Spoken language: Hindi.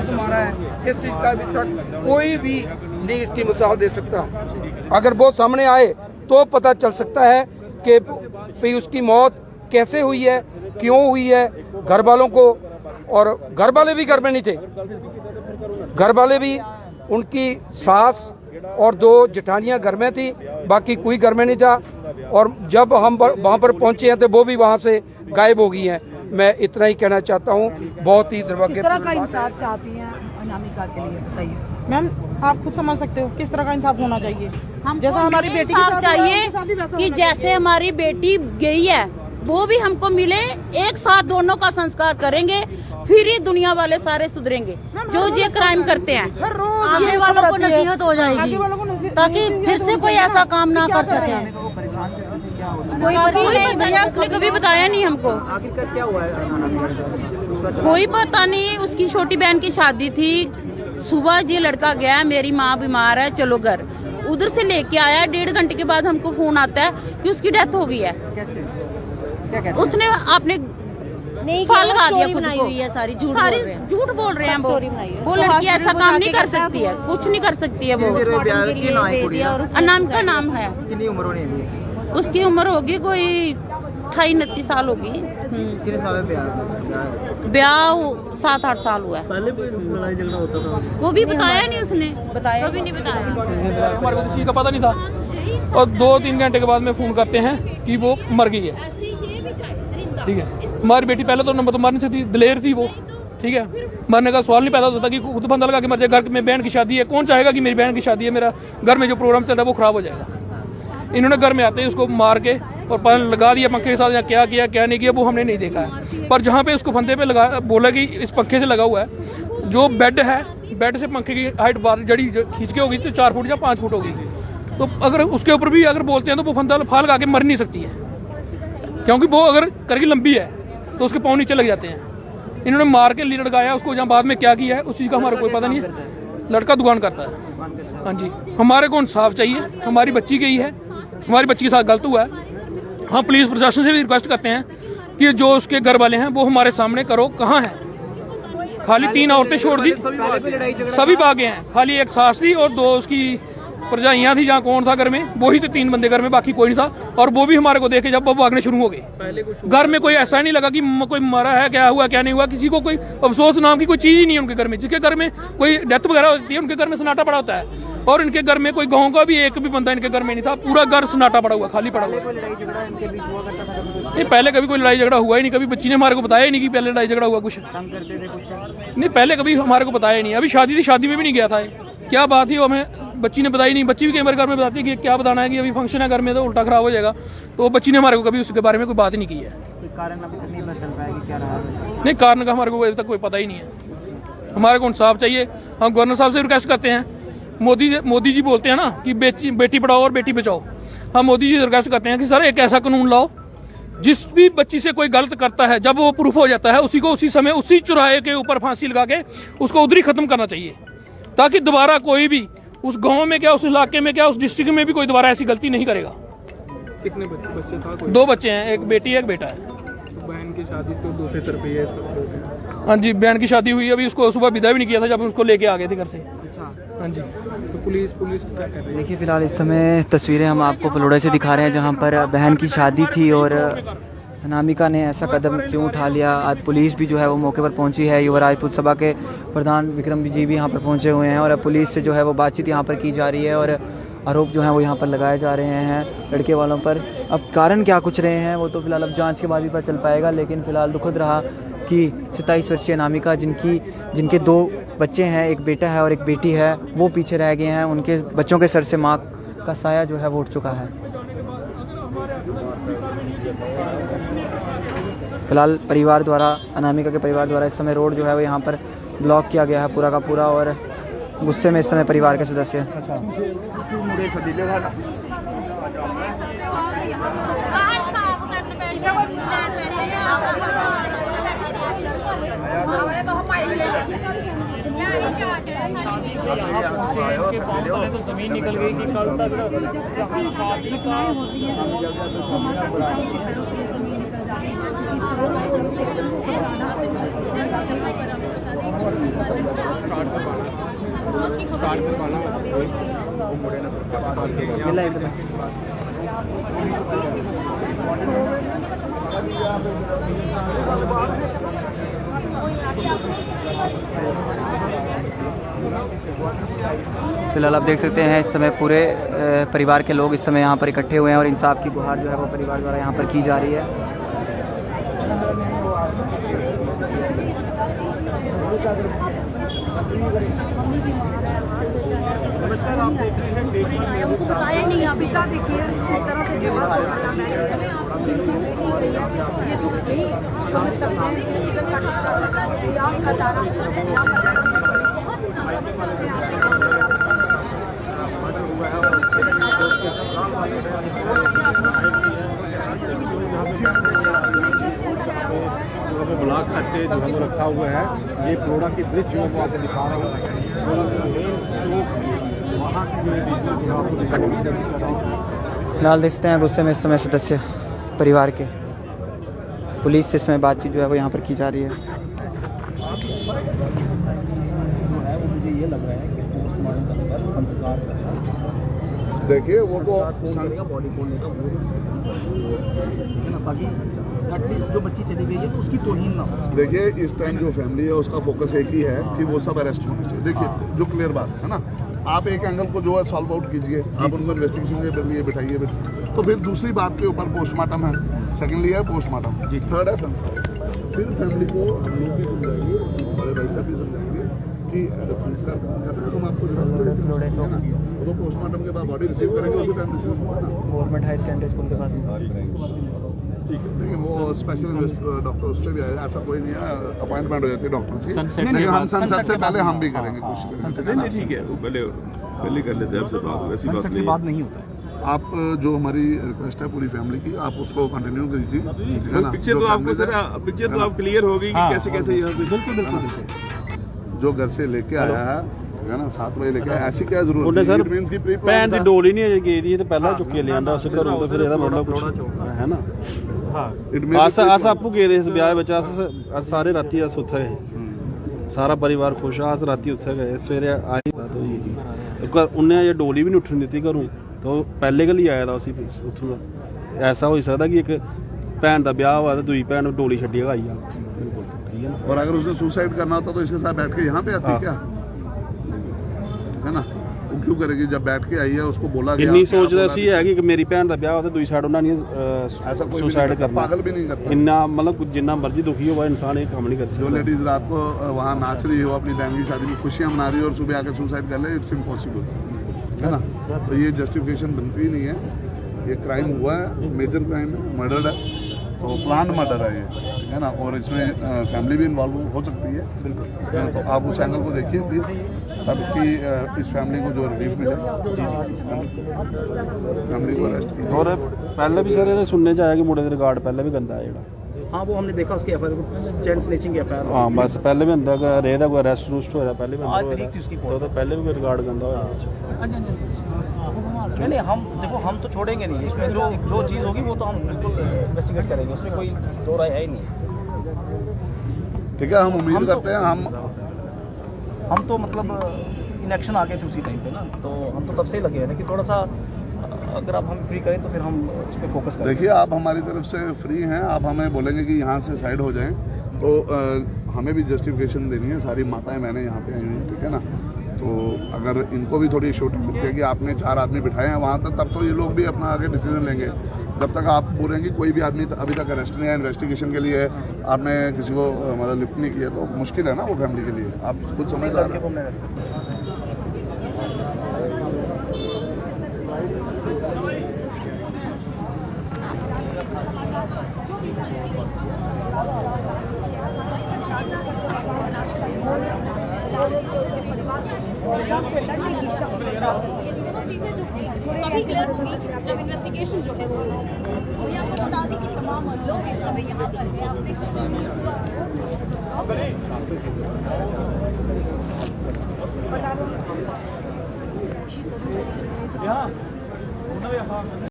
तुम्हारा है, इस चीज़ का अभी तक कोई भी नहीं इसकी मिसाल दे सकता। अगर वो सामने आए तो पता चल सकता है कि भाई उसकी मौत कैसे हुई है, क्यों हुई है। घर वालों को, और घर वाले भी घर में नहीं थे, घर वाले भी, उनकी सास और 2 जेठानियां घर में थी, बाकी कोई घर में नहीं था। और जब हम वहाँ पर पहुँचे हैं तो वो भी वहाँ से गायब हो गई हैं। मैं इतना ही कहना चाहता हूँ, बहुत ही दुर्भाग्य। किस तरह का इंसाफ चाहती हैं अनामिका के लिए, बताइए। मैम आप खुद समझ सकते हो किस तरह का इंसाफ होना चाहिए। जैसा हमारी बेटी के साथ चाहिए कि जैसे हमारी बेटी गई है वो भी हमको मिले, एक साथ दोनों का संस्कार करेंगे, फिर ही दुनिया वाले सारे सुधरेंगे जो ये क्राइम करते हैं। हर रोज आगे वालों को नसीहत हो जाएगी ताकि फिर से कोई ऐसा काम ना कर सके। कभी बताया नहीं हमको, कोई पता नहीं। उसकी छोटी बहन की शादी थी, सुबह ये लड़का गया, मेरी माँ बीमार है चलो घर, उधर से लेके आया। 1.5 घंटे के बाद हमको फोन आता है कि उसकी डेथ हो गई है। उसने आपने फाल लगा दिया खुद को, है सारी झूठ बोल रहे हैं वो लड़की ऐसा काम नहीं कर सकती है, कुछ नहीं कर सकती है वो। अनामिका नाम है, उसकी उम्र होगी कोई 28-29 साल होगी। ब्याह 7-8 साल हुआ है। पहले भी लड़ाई झगड़ा होता था, वो भी बताया नहीं, उसने बताया कभी नहीं बताया। हमारे को किसी का पता नहीं था। और 2-3 घंटे के बाद में फोन करते हैं कि वो मर गई है। ठीक है, हमारी बेटी पहले तो नंबर तो मरने से थी, दिलेर थी वो। ठीक है, मरने का सवाल नहीं पैदा होता कि खुद बंदा लगा के मर जाए। घर में बहन की शादी है, कौन चाहेगा कि मेरी बहन की शादी है, मेरा घर में जो प्रोग्राम चल रहा है वो खराब हो जाएगा। इन्होंने घर में आते ही उसको मार के और पानी लगा दिया पंखे के साथ, या क्या किया क्या नहीं किया वो हमने नहीं देखा है। पर जहाँ पे उसको फंदे पे लगा, बोला कि इस पंखे से लगा हुआ है, जो बेड है, बेड से पंखे की हाइट बार जड़ी खींच के होगी तो 4 फुट या 5 फुट होगी। तो अगर उसके ऊपर भी अगर बोलते हैं तो वो फंदा फाल लगा के मर नहीं सकती है, क्योंकि वो अगर करके लंबी है तो उसके पाँव नीचे लग जाते हैं। इन्होंने मार के लड़काया उसको, जहाँ बाद में क्या किया है उस चीज़ का हमारे कोई पता नहीं है। लड़का दुकान करता है। हाँ जी, हमारे को इंसाफ चाहिए। हमारी बच्ची गई है, हमारी बच्ची के साथ गलत हुआ है। हम पुलिस प्रशासन से भी रिक्वेस्ट करते हैं कि जो उसके घर वाले हैं वो हमारे सामने करो, कहाँ है। खाली 3 औरतें छोड़ दी, सभी भागे हैं। खाली एक सास थी और 2 उसकी परजाइयाँ थी। जहाँ कौन था घर में, वही थे 3 बंदे घर में, बाकी कोई नहीं था। और वो भी हमारे को देखे जब वो भागने शुरू हो गए। घर में कोई ऐसा नहीं लगा कि कोई मरा है, क्या हुआ क्या नहीं हुआ, किसी को कोई अफसोस नाम की कोई चीज ही नहीं है उनके घर में। जिसके घर में कोई डेथ वगैरह होती है उनके घर में सन्नाटा पड़ा होता है, और इनके घर में कोई गाँव का भी एक भी बंदा इनके घर में नहीं था। पूरा घर सन्नाटा पड़ा हुआ, खाली पड़ा हुआ। नहीं, पहले कभी कोई लड़ाई झगड़ा हुआ ही नहीं। कभी बच्ची ने हमारे को बताया ही नहीं कि पहले लड़ाई झगड़ा हुआ कुछ नहीं। पहले कभी हमारे को बताया ही नहीं। अभी शादी थी, शादी में भी नहीं गया था। क्या बात है वो हमें बच्ची ने बताई नहीं। बच्ची भी कई बार घर में बताती है कि क्या बताना है कि अभी फंक्शन है घर में तो उल्टा खराब हो जाएगा। तो बच्ची ने हमारे को कभी उसके बारे में कोई बात ही नहीं की है। कारण अभी तक नहीं पता चल पाया कि क्या रहा है। नहीं, कारण का हमारे को अभी तक कोई पता ही नहीं है। हमारे को इंसाफ चाहिए। हम गवर्नर साहब से रिक्वेस्ट करते हैं। मोदी जी बोलते हैं ना कि बेटी पढ़ाओ और बेटी बचाओ। हम मोदी जी से रिक्वेस्ट करते हैं कि सर एक ऐसा कानून लाओ, जिस भी बच्ची से कोई गलत करता है, जब वो प्रूफ हो जाता है उसी को उसी समय उसी चौराहे के ऊपर फांसी लगा के उसको उधर ही खत्म करना चाहिए, ताकि दोबारा कोई भी उस गांव में क्या, उस इलाके में क्या, उस डिस्ट्रिक्ट में भी कोई दोबारा ऐसी गलती नहीं करेगा। कितने बच्चे था? 2 बच्चे हैं, एक बेटी है एक बेटा है। तो बहन की शादी तो दूसरी तरफ ही है। हाँ जी, बहन की शादी हुई, अभी उसको सुबह विदा भी नहीं किया था जब उसको लेके आ गए थे घर से। हाँ जी, तो पुलिस क्या कर रही है? देखिए फिलहाल इस समय तस्वीरें हम आपको फलोड़ा से दिखा रहे हैं, जहां पर बहन की शादी थी और अनामिका ने ऐसा कदम क्यों उठा लिया। आज पुलिस भी जो है वो मौके पर पहुंची है। युवा राजपूत सभा के प्रधान विक्रम जी भी यहाँ पर पहुंचे हुए हैं और अब पुलिस से जो है वो बातचीत यहाँ पर की जा रही है और आरोप जो है वो यहाँ पर लगाए जा रहे हैं लड़के वालों पर। अब कारण क्या कुछ रहे हैं वो तो फिलहाल अब जांच के बाद ही पता चल पाएगा, लेकिन फिलहाल दुखद रहा कि 27 वर्षीय अनामिका जिनके 2 बच्चे हैं, एक बेटा है और एक बेटी है, वो पीछे रह गए हैं। उनके बच्चों के सर से माँ का साया जो है वो उठ चुका है। फिलहाल परिवार द्वारा, अनामिका के परिवार द्वारा इस समय रोड जो है वो यहाँ पर ब्लॉक किया गया है पूरा का पूरा और गुस्से में इस समय परिवार के सदस्य। तो जमीन निकल गई कि कल तक फिलहाल आप देख सकते हैं इस समय पूरे परिवार के लोग इस समय यहाँ पर इकट्ठे हुए हैं और इंसाफ की गुहार जो है वो परिवार द्वारा यहाँ पर की जा रही है। हमको बताया नहीं अभी का देखिए इस तरह से जिनकी बेटी गई है ये दुख नहीं समझ सकते हैं कि जिगर का टुकड़ा आग का तारा समझ सकते हैं ब्लॉक खर्चे जो है वो रखा हुआ है। ये प्रोडा की ब्रिज जो है वो आपको दिखा रहा हूँ। फिलहाल देखते हैं गुस्से में इस समय सदस्य परिवार के पुलिस से इस समय बातचीत जो है वो यहाँ पर की जा रही है। मुझे ये लग रहा है कि पोस्टमार्टम संस्कार देखिए वो तो बॉडी बोलने का वो है ना, बाकी एटलीस्ट जो बच्ची चली गई है तो उसकी तौहीन ना हो। देखिए इस टाइम जो फैमिली है उसका फोकस एक ही है कि वो सब अरेस्ट होने चाहिए। देखिए जो क्लियर बात है ना, आप एक एंगल को जो है सॉल्व आउट कीजिए, आप उनको इन्वेस्टिगेशन के लिए बैठाइए, तो फिर दूसरी बात के ऊपर पोस्टमार्टम है, सेकेंडली है पोस्टमार्टम, थर्ड है संस्कार। फिर फैमिली को हम लोग भी समझाएंगे, बड़े भाई साहब भी समझाएंगे कि संस्कार करना है, तुम आपको तो पोस्टमार्टम के बाद बॉडी रिसीव करेंगे, उसी टाइम रिसीव होगा ना। गवर्नमेंट हाई सेकेंडरी स्कूल के पास देखिए वो स्पेशल डॉक्टर उस पर भी आए, ऐसा कोई नहीं है, अपॉइंटमेंट हो जाती है डॉक्टर की, लेकिन हम सनसेट से पहले हम भी करेंगे कोशिश करेंगे। ठीक है, वो पहले कर लेते हैं, आपसे बात वैसी बात नहीं होता है। आप जो हमारी रिक्वेस्ट है पूरी फैमिली की, आप उसको कंटिन्यू कीजिए, ठीक है ना। पिक्चर तो आपको सर पिक्चर तो आप क्लियर हो गई कि कैसे कैसे यहाँ पे बिल्कुल बिल्कुल जो घर से लेके आया है ना 7 बजे लेके आया, ऐसी क्या जरूरत ਉਹਨੇ ਸਰ मींस की प्री ਭੈਣ ਦੀ ਡੋਲੀ ਨਹੀਂ ਅਜੇ ਗਈ ਦੀ ਤੇ ਪਹਿਲਾਂ ਚੁੱਕ ਕੇ ਲਿਆਂਦਾ ਉਸ ਘਰੋਂ ਤੇ ਫਿਰ ਇਹਦਾ ਮਤਲਬ ਕੁਛ ਹੈ ਨਾ ਅਸ ਆਪੂ ਗਏ ਦੇ ਇਸ ਵਿਆਹ ਵਿੱਚ ਅਸ ਸਾਰੇ ਰਾਤੀ ਅਸ ਉੱਥੇ ਗਏ ਸਾਰਾ ਪਰਿਵਾਰ ਖੁਸ਼ ਆ, ਅਸ ਰਾਤੀ ਉੱਥੇ ਗਏ, ਸਵੇਰੇ ਆਈ ਬਾਤ ਹੋਈ ਜੀ ਤੇ ਉਹਨੇ ਅਜੇ ਡੋਲੀ ਵੀ ਨਹੀਂ ਉੱਠਣ ਦਿੱਤੀ ਘਰੋਂ, ਤਾਂ ਉਹ ਪਹਿਲੇ ਗੱਲ ਹੀ ਆਇਆ ਦਾ ਅਸੀਂ ਉੱਥੋਂ ਦਾ। ਐਸਾ ਹੋ ਸਕਦਾ ਕਿ ਇੱਕ ਭੈਣ ਦਾ ਵਿਆਹ ਹੋਇਆ ਤੇ ਦੂਜੀ ਭੈਣ ਨੂੰ ਡੋਲੀ ਛੱਡੀ ਗਈ ਆ, ਬਿਲकुल ठीक है ना। और अगर उसने सुसाइड करना होता तो इसके साथ बैठ के यहाँ पे आती क्या, है ना। वो क्यों करेगी, जब बैठ के आई है उसको बोला गया। ਇੰਨੀ ਸੋਚਦਾ ਸੀ ਹੈ ਕਿ ਮੇਰੀ ਭੈਣ ਦਾ ਵਿਆਹ ਹੋਇਆ ਤੇ ਦੂਜੀ ਸਾਈਡ ਉਹਨਾਂ ਨੇ ऐसा कोई ਸੁਸਾइड करना, पागल भी नहीं करता। ਇੰਨਾ ਮਤਲਬ ਜਿੰਨਾ ਮਰਜ਼ੀ ਦੁਖੀ ਹੋਵੇ ਇਨਸਾਨ ਇਹ ਕੰਮ नहीं कर जो सकता। लेडीज रात को वहाँ नाच रही हो, अपनी बहन की शादी में खुशियाँ मना रही हो और सुबह आकर सुसाइड कर ले, इट्स इम्पॉसिबल, है ना। तो ये जस्टिफिकेशन बनती ही नहीं है। ये क्राइम हुआ है, मेजर क्राइम है, मर्डर है, तो प्लान मर्डर है ये, है ना। और इसमें फैमिली भी इन्वॉल्व हो सकती है, बिल्कुल, है ना। तो आप उस एंगल को देखिए प्लीज़, ताकि इस फैमिली को जो रिलीफ मिले, फैमिली को अरेस्ट किया। और पहले भी सर ये सुनने ਚ ਆਇਆ ਕਿ ਮੁੰਡੇ ਦੇ ਰਿਕਾਰਡ ਪਹਿਲੇ ਵੀ गंदा है ਜਿਹੜਾ। हाँ वो हमने देखा उसकी एफआईआर चैन स्नैचिंग की एफआईआर। हाँ बस पहले भी ਹੁੰਦਾ ਕਿ ਰੇ ਦਾ ਕੋਈ ਅਰੈਸਟ ਰੂਸਟ ਹੋਇਆ ਪਹਿਲੇ ਵੀ आज तरीक थी उसकी तो पहले भी कोई रिकॉर्ड गंदा होया। नहीं हम देखो हम तो छोड़ेंगे नहीं, इसमें जो चीज़ होगी वो तो हम बिल्कुल इन्वेस्टिगेट करेंगे, उसमें कोई दो राय है ही नहीं। ठीक है, हम उम्मीद करते हैं, हम तो मतलब इन एक्शन आ गए थे उसी टाइम पे ना, तो हम तो तब से ही लगे हैं कि थोड़ा सा अगर आप हमें फ्री करें तो फिर हम उस पर फोकस करें। देखिए आप हमारी तरफ से फ्री हैं, आप हमें बोलेंगे कि यहाँ से साइड हो जाएं, तो हमें भी जस्टिफिकेशन देनी है। सारी माताएं मैंने यहाँ पे आई हुई, ठीक है ना। तो अगर इनको भी थोड़ी शूटिंग मिलती है कि आपने 4 आदमी बिठाए हैं वहाँ तक, तब तो ये लोग भी अपना आगे डिसीजन लेंगे। जब तक आप बोलेंगे कोई भी आदमी अभी तक अरेस्ट नहीं है, इन्वेस्टिगेशन के लिए आपने किसी को मतलब लिफ्ट नहीं किया, तो मुश्किल है ना वो फैमिली के लिए। आप खुद समझदार हैं। कभी क्लियर होगी जब इन्वेस्टिगेशन जो है वो आपको बता दें कि तमाम लोग इस समय यहाँ पर हैं। आप देख